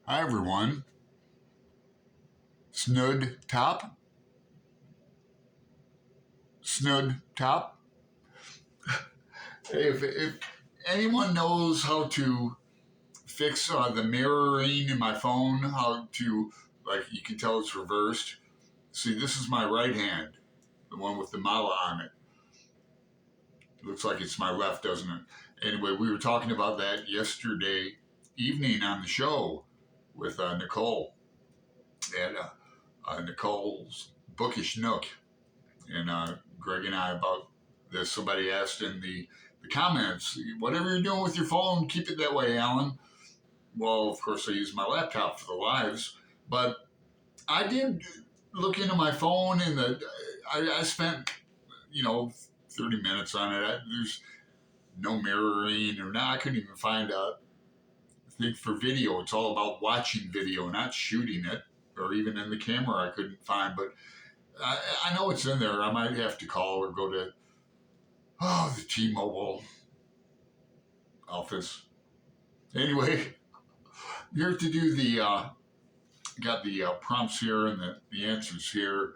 Hi everyone. Snud top. Snud top. If anyone knows how to fix the mirroring in my phone, how to, like, you can tell it's reversed. See, this is my right hand, the one with the mala on it. It looks like it's my left, doesn't it? Anyway, we were talking about that yesterday evening on the show with Nicole at Nicole's Bookish Nook. And Greg and I about this. Somebody asked in the comments, whatever you're doing with your phone, keep it that way, Alan. Well, of course, I use my laptop for the lives, but I did look into my phone and I spent, 30 minutes on it. There's no mirroring or not. I couldn't even find a thing for video. It's all about watching video, not shooting it, or even in the camera I couldn't find, but I know it's in there. I might have to call or go to the T-Mobile office. Anyway, here to do got the prompts here and the answers here.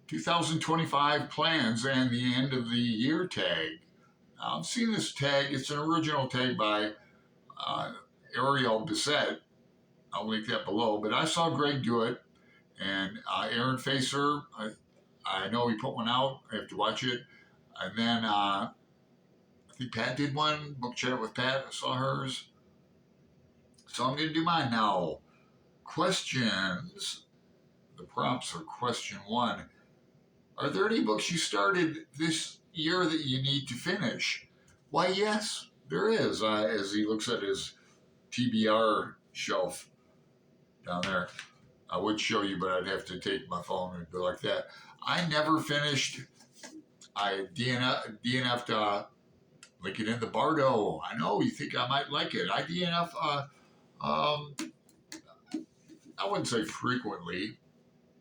2025 plans and the end of the year tag. I've seen this tag. It's an original tag by Ariel Bissett. I'll link that below. But I saw Greg do it, and Aaron Facer. I know he put one out. I have to watch it. And then I think Pat did one. Book chat with Pat. I saw hers. So I'm going to do mine now. Questions. The prompts are question 1. Are there any books you started this year that you need to finish? Why, yes, there is. As he looks at his TBR shelf down there. I would show you, but I'd have to take my phone and go like that. I never finished. I DNF'd Lincoln in the Bardo. I know you think I might like it. I DNF. I wouldn't say frequently,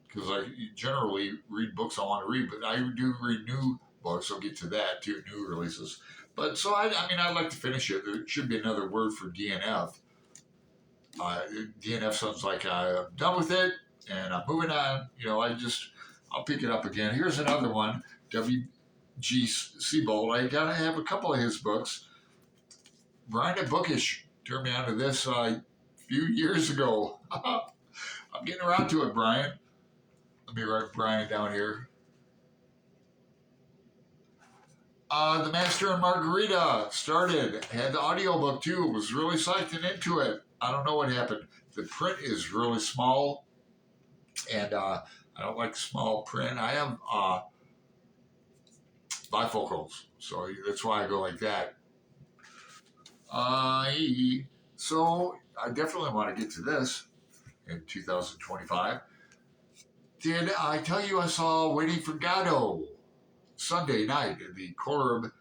because I generally read books I want to read, but I do read new books. I'll get to that too, new releases. But so I'd like to finish it. There should be another word for DNF. DNF sounds like I'm done with it and I'm moving on. I'll pick it up again. Here's another one. W.G. Seabold. I gotta have a couple of his books. Brian at Bookish turned me onto this a few years ago. I'm getting around to it, Brian. Let me write Brian down here. The Master and Margarita started. Had the audiobook too. Was really psyched and into it. I don't know what happened. The print is really small, and I don't like small print. I have bifocals, so that's why I go like that. So I definitely want to get to this in 2025. Did I tell you I saw Waiting for Godot Sunday night at the Corb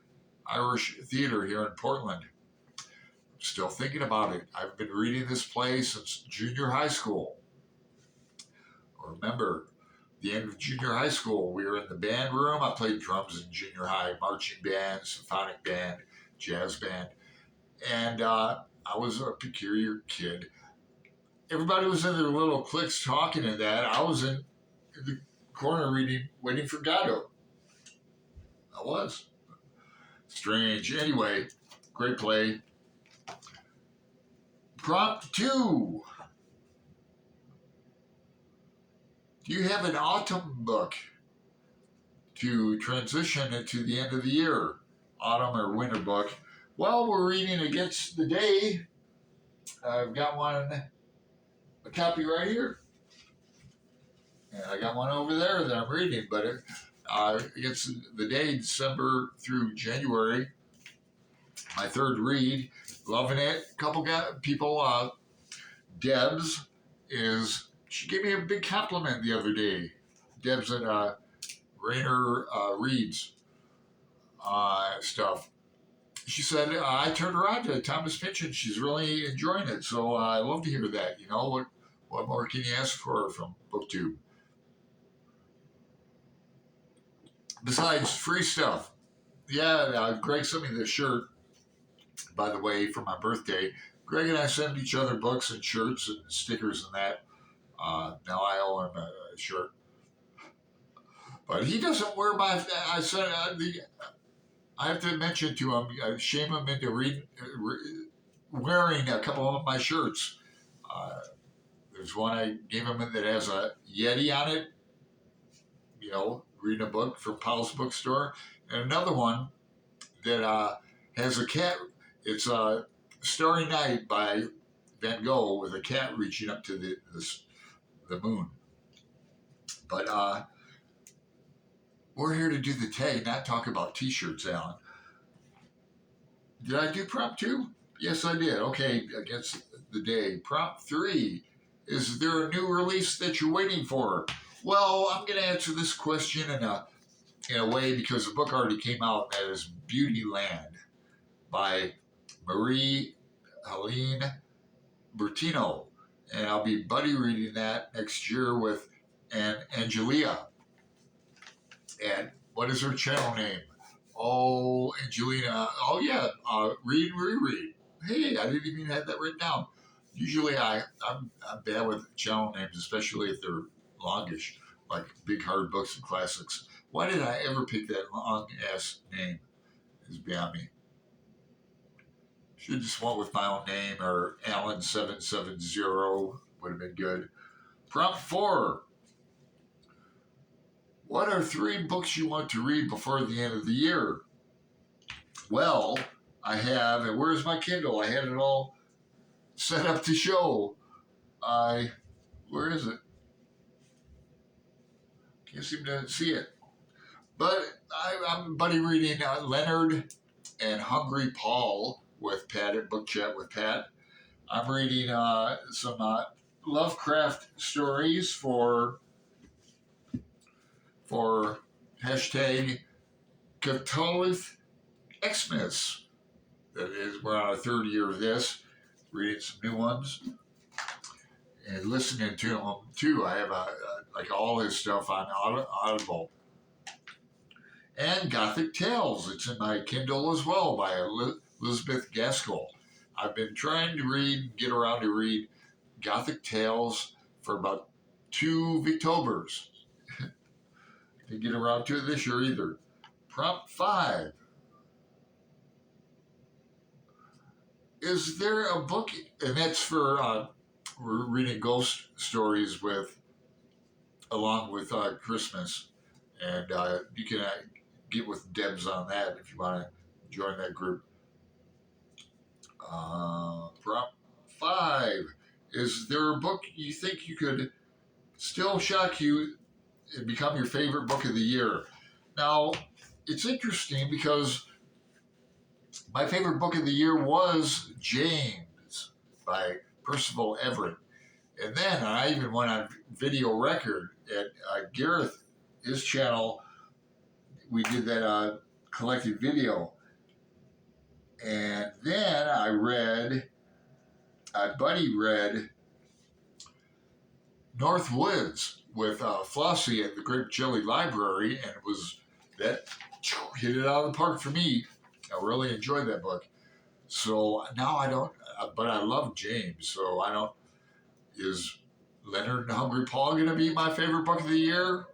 Irish Theater here in Portland? Still thinking about it. I've been reading this play since junior high school. Remember, the end of junior high school, we were in the band room. I played drums in junior high, marching band, symphonic band, jazz band. And I was a peculiar kid. Everybody was in their little cliques talking and that. I was in the corner reading Waiting for Godot. I was. Strange. Anyway, great play. Prompt 2. Do you have an autumn book to transition into the end of the year? Autumn or winter book? Well, we're reading Against the Day. I've got a copy right here. And I got one over there that I'm reading, but Against the Day, December through January. My third read. Loving it. A couple people, Debs she gave me a big compliment the other day. Debs at Rainer Reads stuff. She said, I turned her on to Thomas Pynchon. She's really enjoying it. So I love to hear that. What more can you ask for from BookTube? Besides free stuff. Yeah, Greg sent me this shirt. by the way, for my birthday, Greg and I send each other books and shirts and stickers and that. Now I owe him a shirt, but he doesn't wear my. I said I have to mention to him, shame him into wearing a couple of my shirts. Uh, there's one I gave him that has a Yeti on it, reading a book from Powell's bookstore, and another one that has a cat. It's a Starry Night by Van Gogh with a cat reaching up to the moon. But we're here to do the tag, not talk about T-shirts, Alan. Did I do prompt 2? Yes, I did. Okay, against the day. Prompt 3. Is there a new release that you're waiting for? Well, I'm going to answer this question in a way because the book already came out. That is Beauty Land by Marie Helene Bertino. And I'll be buddy reading that next year with Angelia. And what is her channel name? Oh, Angelina. Oh, yeah. Read and reread. Hey, I didn't even have that written down. Usually I'm bad with channel names, especially if they're longish, like big hard books and classics. Why did I ever pick that long-ass name? Is beyond me. Should have just went with my own name, or Alan770 would have been good. Prompt 4. What are 3 books you want to read before the end of the year? Well, I have, and where's my Kindle? I had it all set up to show. Where is it? Can't seem to see it. But I'm buddy reading Leonard and Hungry Paul with Pat at Book Chat with Pat. I'm reading some Lovecraft stories for hashtag Cthulhu Xmas. That is, we're on our 3rd year of this. Reading some new ones and listening to them too. I have like all his stuff on Audible. And Gothic Tales. It's in my Kindle as well by Elizabeth Gaskell. I've been trying to get around to read Gothic Tales for about 2 Victobers. Didn't get around to it this year either. Prompt 5. Is there a book, and that's for we're reading ghost stories along with Christmas, and you can get with Debs on that if you want to join that group. Prompt 5. Is there a book you think you could still shock you and become your favorite book of the year? Now, it's interesting because my favorite book of the year was James by Percival Everett. And then I even went on video record at Gareth, his channel. We did that collected video. And then buddy read North Woods with Flossie at the Grape Jelly Library, and that hit it out of the park for me. I really enjoyed that book. So now I don't, but I love James. So is Leonard and Hungry Paul going to be my favorite book of the year?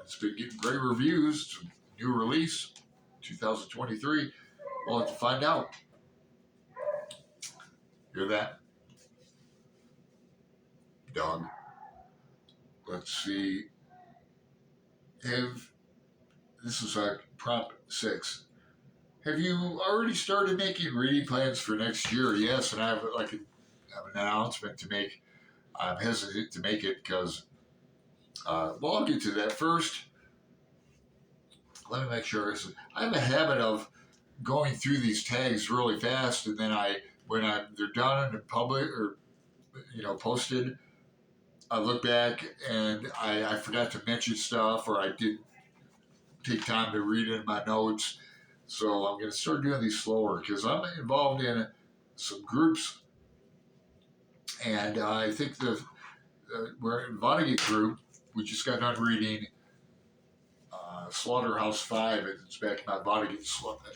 It's been getting great reviews. It's a new release, 2023. We'll have to find out. Hear that? Dog. Let's see. This is prompt 6. Have you already started making reading plans for next year? Yes, and I have an announcement to make. I'm hesitant to make it because, I'll get to that first. Let me make sure. I have a habit of going through these tags really fast, and then when they're done and public or posted, I look back and I forgot to mention stuff, or I didn't take time to read it in my notes. So I'm going to start doing these slower because I'm involved in some groups, and I think we're in Vonnegut group. We just got done reading Slaughterhouse 5. It's back in my Vonnegut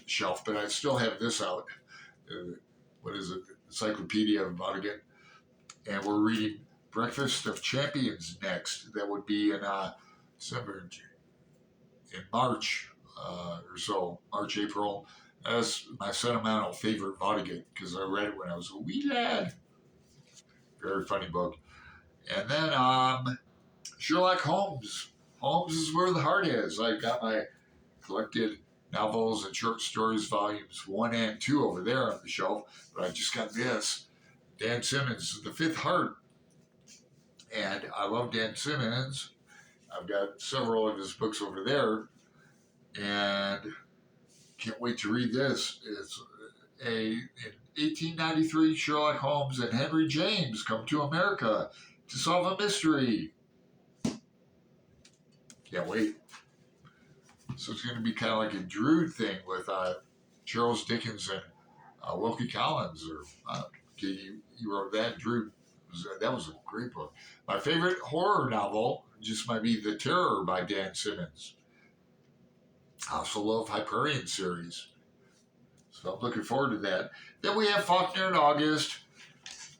shelf, but I still have this out. what is it? Encyclopedia of Vatican. And we're reading Breakfast of Champions next. That would be in December, in March or so, March, April. That's my sentimental favorite Vatican because I read it when I was a wee lad. Very funny book. And then Sherlock Holmes. Holmes is where the heart is. I got my collected novels and short stories volumes 1 and 2 over there on the shelf, but I just got this. Dan Simmons, The Fifth Heart. And I love Dan Simmons. I've got several of his books over there, and can't wait to read this. It's in 1893, Sherlock Holmes and Henry James come to America to solve a mystery. Can't wait. So it's going to be kind of like a Drood thing with Charles Dickens and Wilkie Collins. You wrote that, Drood. That was a great book. My favorite horror novel just might be The Terror by Dan Simmons. I also love Hyperion series. So I'm looking forward to that. Then we have Faulkner in August.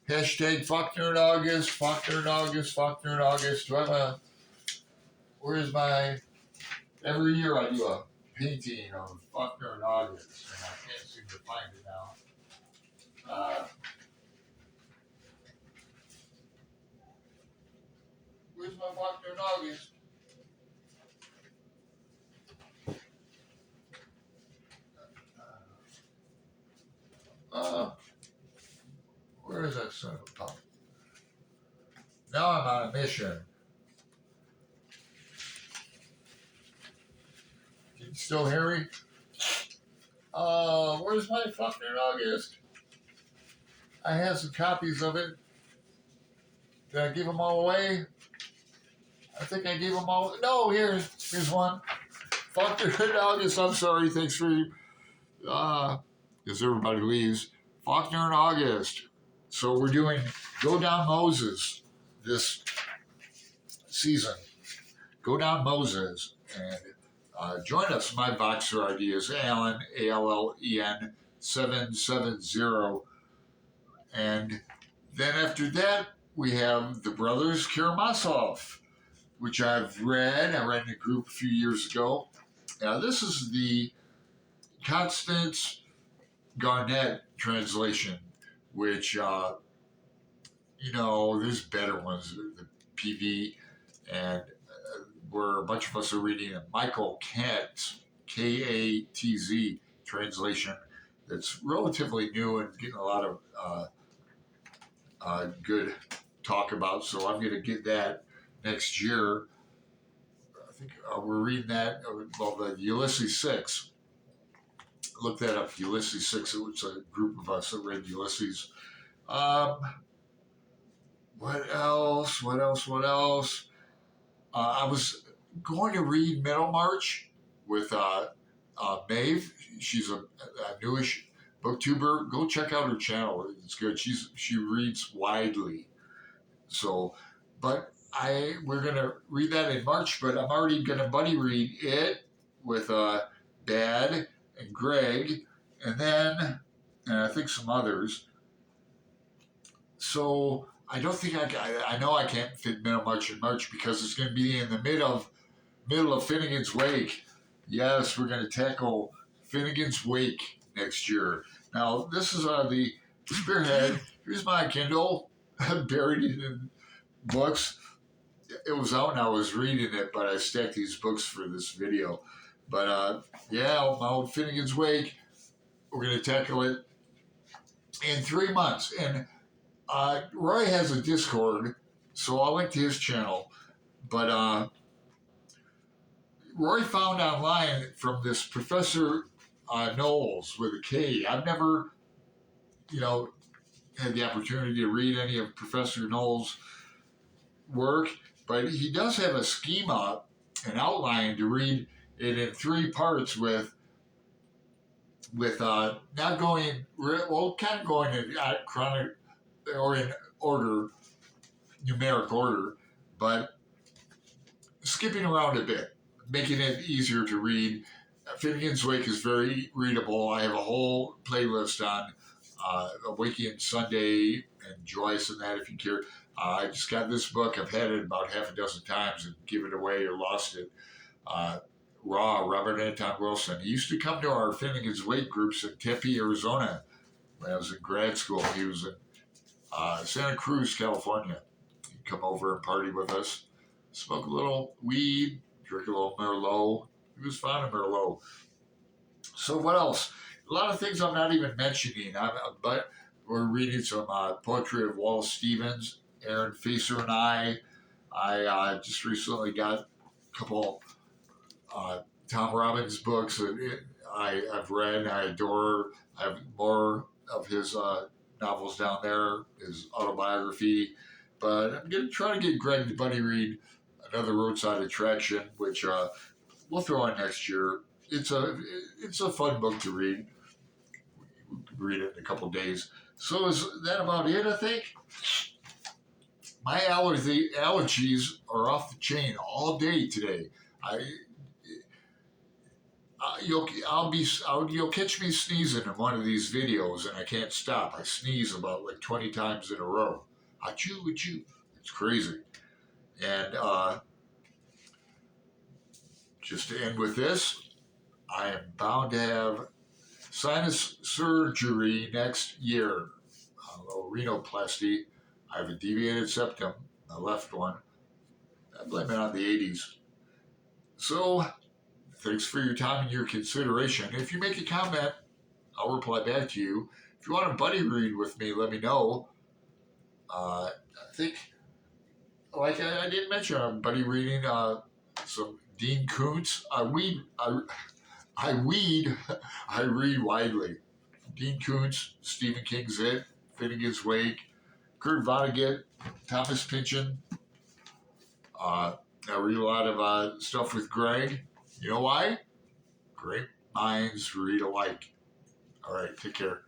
Hashtag Faulkner in August, Faulkner in August, Faulkner in August. Do I have where's my, every year I do a painting of Faulkner in August, and I can't seem to find it now. Where's my Faulkner in August? Where is that son of a pump? Now I'm on a mission. Can you still hear me? Where's my Faulkner in August? I have some copies of it. Did I give them all away? I think I gave them all. No, here's one. Faulkner in August. I'm sorry. Thanks for because everybody leaves. Faulkner in August. So we're doing Go Down Moses this season. Go Down Moses. And join us. My Voxer ID is Allen, ALLEN 770. And then after that, we have The Brothers Karamazov, which I've read. I read in a group a few years ago. Now, this is the Constance Garnett translation, which, there's better ones, the PV, and where a bunch of us are reading a Michael Katz, Katz translation that's relatively new and getting a lot of good talk about. So I'm going to get that next year. I think we're reading that, the Ulysses 6. Look that up, Ulysses 6. It was a group of us that read Ulysses. What else? I was going to read Middlemarch with Maeve. She's a newish booktuber. Go check out her channel. It's good. She reads widely. So, but we're gonna read that in March. But I'm already gonna buddy read it with Dad and Greg, and I think some others. So I don't think I know I can't fit Middlemarch in March because it's going to be in the middle of Finnegan's Wake. Yes, we're going to tackle Finnegan's Wake next year. Now, this is the Spearhead. Here's my Kindle. I buried it in books. It was out and I was reading it, but I stacked these books for this video. But my old Finnegan's Wake, we're going to tackle it in 3 months. And Roy has a Discord, so I'll link to his channel. But Roy found online from this Professor Knowles with a K. I've never, had the opportunity to read any of Professor Knowles' work, but he does have a schema, an outline to read it in 3 parts with not going, kind of going in chronological or in order, numeric order, but skipping around a bit, making it easier to read. Finnegan's Wake is very readable. I have a whole playlist on Weekend Sunday and Joyce and that, if you care. I just got this book. I've had it about half a dozen times and give it away or lost it. Raw, Robert Anton Wilson. He used to come to our Finnegan's Wake groups in Tempe, Arizona when I was in grad school. He was in Santa Cruz, California. He'd come over and party with us, smoke a little weed, drink a little Merlot. He was fond of Merlot. So what else? A lot of things I'm not even mentioning, but we're reading some poetry of Wallace Stevens, Aaron Facer, and I just recently got a couple Tom Robbins books that I've read. I adore. I have more of his novels down there, his autobiography. But I'm going to try to get Greg to buddy read another Roadside Attraction, which we'll throw in next year. It's a fun book to read. Read it in a couple of days. So is that about it? I think my allergies are off the chain all day today. I you'll catch me sneezing in one of these videos, and I can't stop. I sneeze about like 20 times in a row. Achoo, achoo. It's crazy. And just to end with this, I am bound to have sinus surgery next year. A little rhinoplasty. I have a deviated septum, the left one. I blame it on the 80s. So, thanks for your time and your consideration. If you make a comment, I'll reply back to you. If you want a buddy read with me, let me know. I think, like I didn't mention, I'm buddy reading some Dean Koontz. I read widely. Dean Koontz, Stephen King's It, Finnegan's Wake, Kurt Vonnegut, Thomas Pynchon. I read a lot of stuff with Greg. You know why? Great minds read alike. All right, take care.